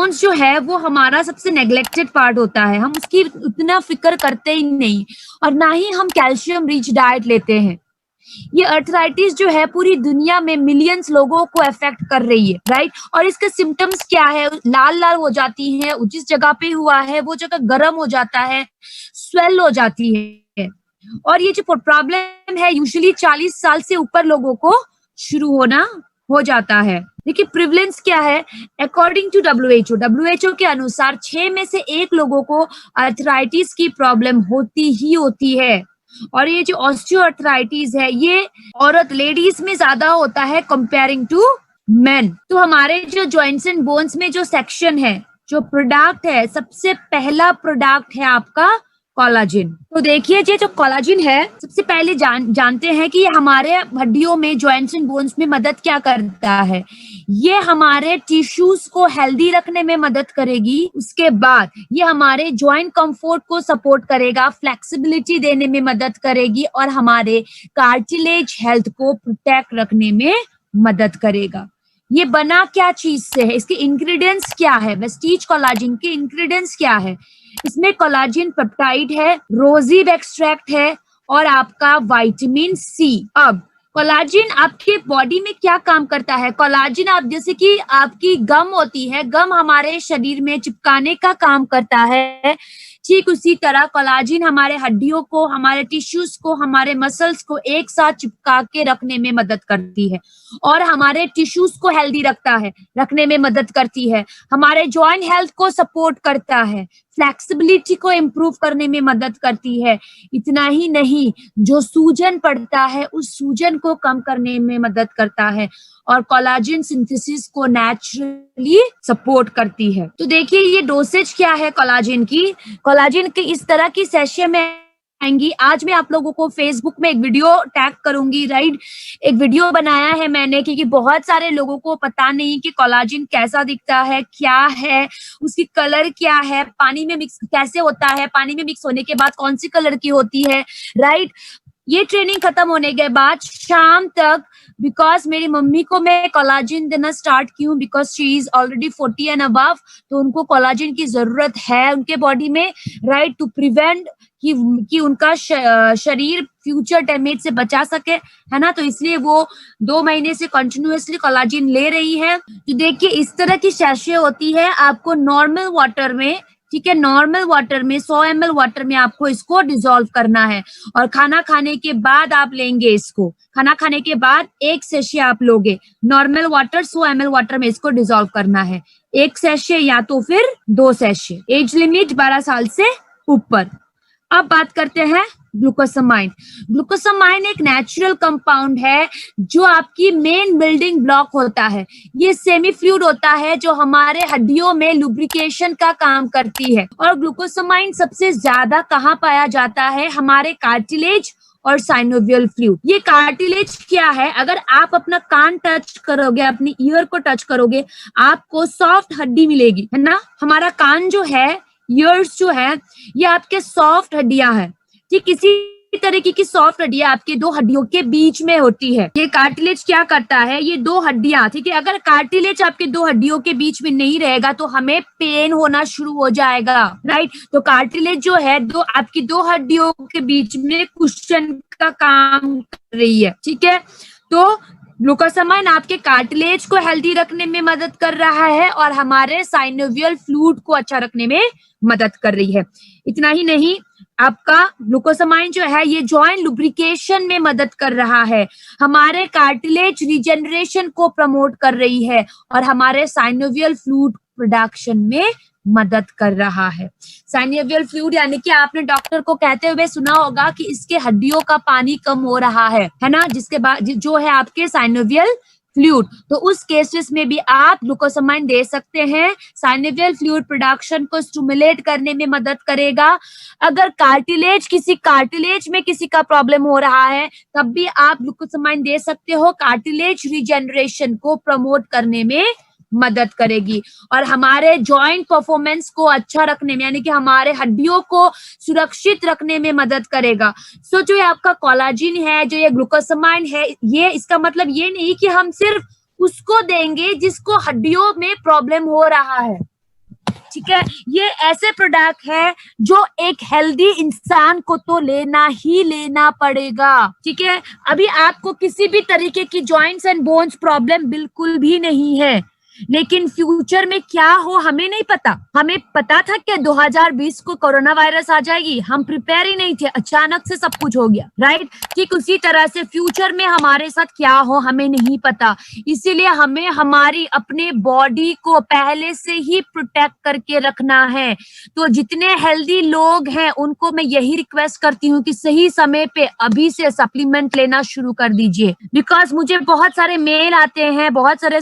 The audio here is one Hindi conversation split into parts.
बोन्स जो है वो हमारा सबसे नेग्लेक्टेड पार्ट होता है, हम उसकी उतना फिक्र करते ही नहीं, और ना ही हम कैल्शियम रिच डाइट लेते हैं। ये अर्थराइटिस जो है पूरी दुनिया में मिलियंस लोगों को अफेक्ट कर रही है, राइट। और इसके सिम्टम्स क्या है, लाल लाल हो जाती है, जिस जगह पे हुआ है वो जगह गर्म हो जाता है, स्वेल हो जाती है। और ये जो प्रॉब्लम है यूजुअली 40 साल से ऊपर लोगों को शुरू हो जाता है। देखिए प्रिवलेंस क्या है, अकॉर्डिंग टू डब्ल्यूएचओ के अनुसार 6 में से 1 लोगों को अर्थराइटिस की प्रॉब्लम होती है। और ये जो ऑस्टियोआर्थराइटिस है ये औरत लेडीज में ज्यादा होता है कंपेयरिंग टू मेन। तो हमारे जो जॉइंट्स एंड बोन्स में जो सेक्शन है, जो प्रोडक्ट है, सबसे पहला प्रोडक्ट है आपका कोलाजिन। तो देखिए ये जो कोलाजिन है, सबसे पहले जानते हैं कि ये हमारे हड्डियों में, जॉइंट्स एंड बोन्स में मदद क्या करता है। ये हमारे टिश्यूज को हेल्दी रखने में मदद करेगी। उसके बाद ये हमारे जॉइंट कंफर्ट को सपोर्ट करेगा, फ्लेक्सिबिलिटी देने में मदद करेगी, और हमारे कार्टिलेज हेल्थ को प्रोटेक्ट रखने में मदद करेगा। ये बना क्या चीज से है, इसके इंग्रेडिएंट्स क्या है, वेस्टीज कोलाजिन के इंग्रेडिएंट्स क्या है। इसमें कोलाजिन पेप्टाइड है, रोजीब एक्सट्रैक्ट है, और आपका विटामिन सी। अब कोलाजिन आपके बॉडी में क्या काम करता है, कोलाजिन आप जैसे कि आपकी गम होती है, गम हमारे शरीर में चिपकाने का काम करता है, ठीक उसी तरह कोलाजिन हमारे हड्डियों को, हमारे टिश्यूज को, हमारे मसल्स को एक साथ चिपका के रखने में मदद करती है, और हमारे टिश्यूज को हेल्दी रखने में मदद करती है, हमारे जॉइंट हेल्थ को सपोर्ट करता है, फ्लेक्सिबिलिटी को इम्प्रूव करने में मदद करती है। इतना ही नहीं, जो सूजन पड़ता है उस सूजन को कम करने में मदद करता है, और कोलाजिन सिंथेसिस को नेचुरली सपोर्ट करती है। तो देखिए ये डोसेज क्या है कोलाजिन की। कोलाजिन की इस तरह की सेशन में आएंगी। आज मैं आप लोगों को फेसबुक में एक वीडियो टैग करूंगी, राइट। एक वीडियो बनाया है मैंने, क्योंकि बहुत सारे लोगों को पता नहीं कि कोलाजिन कैसा दिखता है, क्या है, उसकी कलर क्या है, पानी में मिक्स कैसे होता है, पानी में मिक्स होने के बाद कौन सी कलर की होती है, राइट। ये ट्रेनिंग खत्म होने के बाद शाम तक, बिकॉज मेरी मम्मी को मैं कोलाजिन देना स्टार्ट की हूँ, because she is already 40 and above, तो उनको कोलाजिन की जरूरत है उनके बॉडी में, राइट, टू प्रिवेंट कि उनका शरीर फ्यूचर डैमेज से बचा सके, है ना। तो इसलिए वो 2 महीने से कंटिन्यूअसली कोलाजिन ले रही है। तो देखिए इस तरह की सैशे होती है, आपको नॉर्मल वाटर में, ठीक है, नॉर्मल वाटर में 100 ml वाटर में आपको इसको डिसॉल्व करना है, और खाना खाने के बाद आप लेंगे इसको। खाना खाने के बाद 1 सैशे आप लोगे, नॉर्मल वाटर 100 ml वाटर में इसको डिसॉल्व करना है, 1 सैशे या तो फिर 2 सैशे। एज लिमिट 12 साल से ऊपर। अब बात करते हैं ग्लूकोसामाइन। ग्लूकोसामाइन एक नेचुरल कंपाउंड है जो आपकी मेन बिल्डिंग ब्लॉक होता है। ये सेमी फ्लूइड होता है जो हमारे हड्डियों में लुब्रिकेशन का काम करती है। और ग्लूकोसामाइन सबसे ज्यादा कहाँ पाया जाता है, हमारे कार्टिलेज और साइनोवियल फ्लूइड। ये कार्टिलेज क्या है, अगर आप अपना कान टच करोगे, अपनी ईयर को टच करोगे, आपको सॉफ्ट हड्डी मिलेगी, है ना। हमारा कान जो है, ईयर्स जो है, ये आपके सॉफ्ट हड्डियां हैं, ठीक। इसी तरीके की सॉफ्ट हड्डियां आपके 2 हड्डियों के बीच में होती है। ये कार्टिलेज क्या करता है, ये 2 हड्डियां, ठीक है, अगर कार्टिलेज आपके 2 हड्डियों के बीच में नहीं रहेगा तो हमें पेन होना शुरू हो जाएगा, राइट। तो कार्टिलेज जो है आपकी 2 हड्डियों के बीच में कुशन का काम कर रही है, ठीक है। तो ग्लूकोसामाइन आपके कार्टिलेज को हेल्दी रखने में मदद कर रहा है और हमारे साइनोवियल फ्लूइड को अच्छा रखने में मदद कर रही है। इतना ही नहीं, आपका ग्लूकोसामाइन जो है ये जॉइंट लुब्रिकेशन में मदद कर रहा है, हमारे कार्टिलेज रिजेनरेशन को प्रमोट कर रही है, और हमारे साइनोवियल फ्लूइड प्रोडक्शन में मदद कर रहा है। साइनोवियल फ्लूइड यानी कि आपने डॉक्टर को कहते हुए सुना होगा कि इसके हड्डियों का पानी कम हो रहा है ना, जिसके बाद जो है आपके साइनोवियल फ्लूइड। तो उस केसेस में भी आप ग्लूकोसामाइन दे सकते हैं। साइनोवियल फ्लूइड प्रोडक्शन को स्टिमुलेट करने में मदद करेगा। अगर किसी कार्टिलेज में किसी का प्रॉब्लम हो रहा है तब भी आप ग्लूकोसामाइन दे सकते हो, कार्टिलेज रिजेनरेशन को प्रमोट करने में मदद करेगी, और हमारे जॉइंट परफॉर्मेंस को अच्छा रखने में, यानी कि हमारे हड्डियों को सुरक्षित रखने में मदद करेगा। सो जो ये आपका कोलाजिन है, जो ये ग्लूकोसामाइन है, ये इसका मतलब ये नहीं कि हम सिर्फ उसको देंगे जिसको हड्डियों में प्रॉब्लम हो रहा है, ठीक है, ये ऐसे प्रोडक्ट है जो एक हेल्दी इंसान को तो लेना ही लेना पड़ेगा, ठीक है। अभी आपको किसी भी तरीके की जॉइंट्स एंड बोन्स प्रॉब्लम बिल्कुल भी नहीं है, लेकिन फ्यूचर में क्या हो हमें नहीं पता। हमें पता था कि 2020 को कोरोना वायरस आ जाएगी, हम प्रिपेयर ही नहीं थे, अचानक से सब कुछ हो गया, राइट। ठीक उसी तरह से फ्यूचर में हमारे साथ क्या हो हमें नहीं पता, इसीलिए हमें हमारी अपने बॉडी को पहले से ही प्रोटेक्ट करके रखना है। तो जितने हेल्दी लोग हैं उनको मैं यही रिक्वेस्ट करती हूँ कि सही समय पे अभी से सप्लीमेंट लेना शुरू कर दीजिए, बिकॉज मुझे बहुत सारे मेल आते हैं, बहुत सारे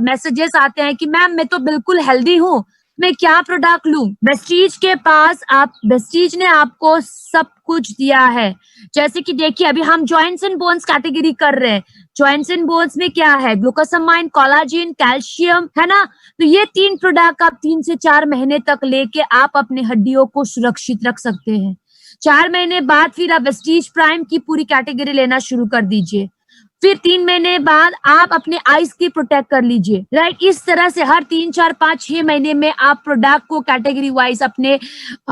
मैसेजेस आते हैं कि मैम मैं तो बिल्कुल हेल्दी हूँ, मैं क्या प्रोडक्ट लूं। वेस्टीज के पास वेस्टीज ने आपको सब कुछ दिया है। जैसे कि देखिए अभी हम जॉइंट्स एंड बोन्स कैटेगरी कर रहे हैं, जॉइंट्स एंड बोन्स में क्या है, ग्लूकोसामाइन, कोलाजिन, कैल्शियम, है ना। तो ये 3 प्रोडक्ट आप 3 से 4 महीने तक लेके आप अपने हड्डियों को सुरक्षित रख सकते हैं। 4 महीने बाद फिर आप वेस्टीज प्राइम की पूरी कैटेगरी लेना शुरू कर दीजिए, फिर 3 महीने बाद आप अपने आईज की प्रोटेक्ट कर लीजिए, राइट। इस तरह से हर 3, 4, 5, 6 महीने में आप प्रोडक्ट को कैटेगरी वाइज अपने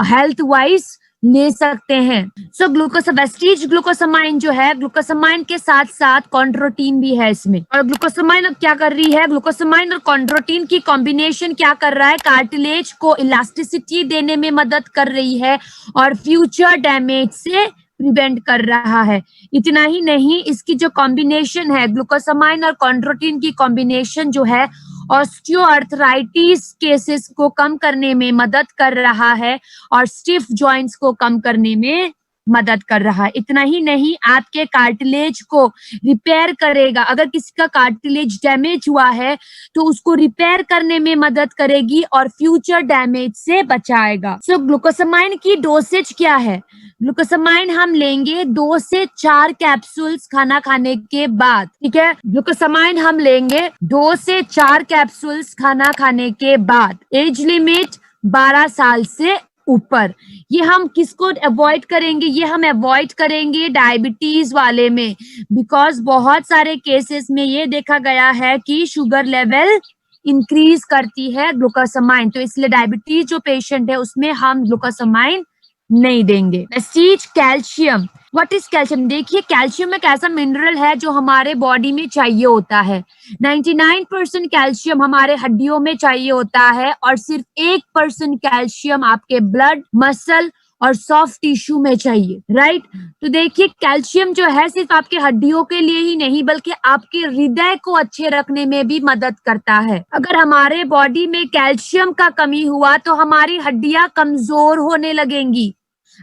हेल्थ वाइज ले सकते हैं। सो वेस्टीज ग्लूकोसामाइन जो है, ग्लूकोसामाइन के साथ साथ कॉन्ड्रोटिन भी है इसमें। और ग्लूकोसामाइन अब क्या कर रही है, ग्लूकोसामाइन और कॉन्ड्रोटिन की कॉम्बिनेशन क्या कर रहा है, कार्टिलेज को इलास्टिसिटी देने में मदद कर रही है और फ्यूचर डैमेज से प्रिवेंट कर रहा है। इतना ही नहीं, इसकी जो कॉम्बिनेशन है, ग्लूकोसामाइन और कॉन्ड्रोटिन की कॉम्बिनेशन जो है ऑस्टियोआर्थराइटिस केसेस को कम करने में मदद कर रहा है और स्टिफ जॉइंट्स को कम करने में मदद कर रहा है। इतना ही नहीं, आपके कार्टिलेज को रिपेयर करेगा। अगर किसी का कार्टिलेज डैमेज हुआ है तो उसको रिपेयर करने में मदद करेगी और फ्यूचर डैमेज से बचाएगा। सो ग्लूकोसामाइन की डोसेज क्या है, ग्लूकोसामाइन हम लेंगे 2 से 4 कैप्सूल्स खाना खाने के बाद, ठीक है। ग्लूकोसामाइन हम लेंगे 2 से 4 कैप्सूल्स खाना खाने के बाद। एज लिमिट 12 साल से ऊपर। ये हम किसको अवॉइड करेंगे, ये हम अवॉइड करेंगे डायबिटीज वाले में, बिकॉज बहुत सारे केसेस में ये देखा गया है कि शुगर लेवल इंक्रीज करती है ग्लूकोसामाइन, तो इसलिए डायबिटीज जो पेशेंट है उसमें हम ग्लूकोसामाइन नहीं देंगे। Vestige calcium, what is calcium, देखिए कैल्शियम एक ऐसा मिनरल है जो हमारे बॉडी में चाहिए होता है। 99% कैल्शियम हमारे हड्डियों में चाहिए होता है और सिर्फ 1% कैल्शियम आपके ब्लड, मसल और सॉफ्ट टिश्यू में चाहिए, राइट। तो देखिए कैल्शियम जो है सिर्फ आपके हड्डियों के लिए ही नहीं बल्कि आपके हृदय को अच्छे रखने में भी मदद करता है। अगर हमारे बॉडी में कैल्शियम का कमी हुआ तो हमारी हड्डियां कमजोर होने लगेंगी।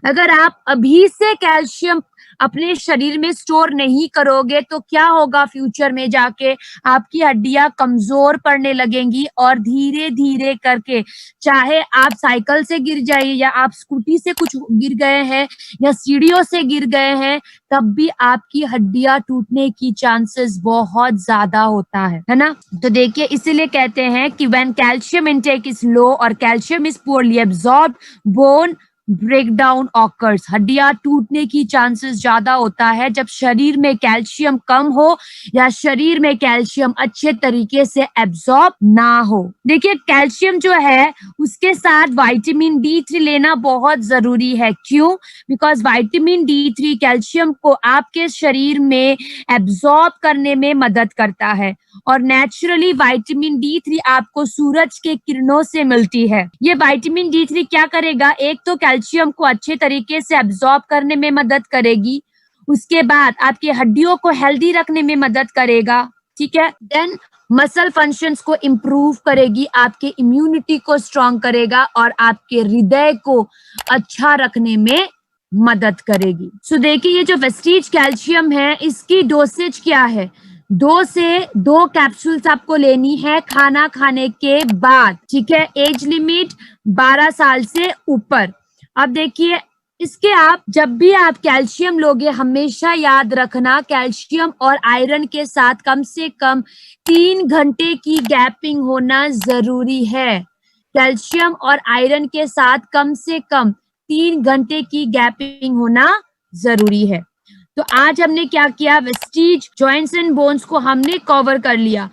अगर आप अभी से कैल्शियम अपने शरीर में स्टोर नहीं करोगे तो क्या होगा, फ्यूचर में जाके आपकी हड्डियां कमजोर पड़ने लगेंगी और धीरे धीरे करके, चाहे आप साइकिल से गिर जाइए या आप स्कूटी से कुछ गिर गए हैं या सीढ़ियों से गिर गए हैं, तब भी आपकी हड्डियां टूटने की चांसेस बहुत ज्यादा होता है ना। तो देखिए इसीलिए कहते हैं कि when calcium intake is low और calcium is poorly absorbed, bone breakdown occurs, हड्डियां टूटने की चांसेस ज्यादा होता है जब शरीर में कैल्शियम कम हो या शरीर में कैल्शियम अच्छे तरीके से एब्सॉर्ब ना हो। देखिए कैल्शियम जो है उसके साथ विटामिन D3 लेना बहुत जरूरी है। क्यों? बिकॉज विटामिन D3 कैल्शियम को आपके शरीर में एब्सॉर्ब करने में मदद करता है और नेचुरली विटामिन D3 आपको सूरज के किरणों से मिलती है। ये विटामिन D3 क्या करेगा, एक तो कैल्शियम को अच्छे तरीके से एब्सॉर्ब करने में मदद करेगी, उसके बाद आपकी हड्डियों को हेल्दी रखने में मदद करेगा, ठीक है। देन मसल फंक्शंस को इम्प्रूव करेगी, आपके इम्यूनिटी को स्ट्रॉन्ग करेगा और आपके हृदय को अच्छा रखने में मदद करेगी। सो देखिए ये जो वेस्टीज कैल्शियम है इसकी डोसेज क्या है, 2 से 2 कैप्सूल्स आपको लेनी है खाना खाने के बाद, ठीक है। एज लिमिट 12 साल से ऊपर। अब देखिए इसके आप जब भी आप कैल्शियम लोगे हमेशा याद रखना कैल्शियम और आयरन के साथ कम से कम 3 घंटे की गैपिंग होना जरूरी है। कैल्शियम और आयरन के साथ कम से कम 3 घंटे की गैपिंग होना जरूरी है। तो आज हमने क्या किया, वेस्टीज, जॉइंट्स एंड बोन्स को हमने कवर कर लिया।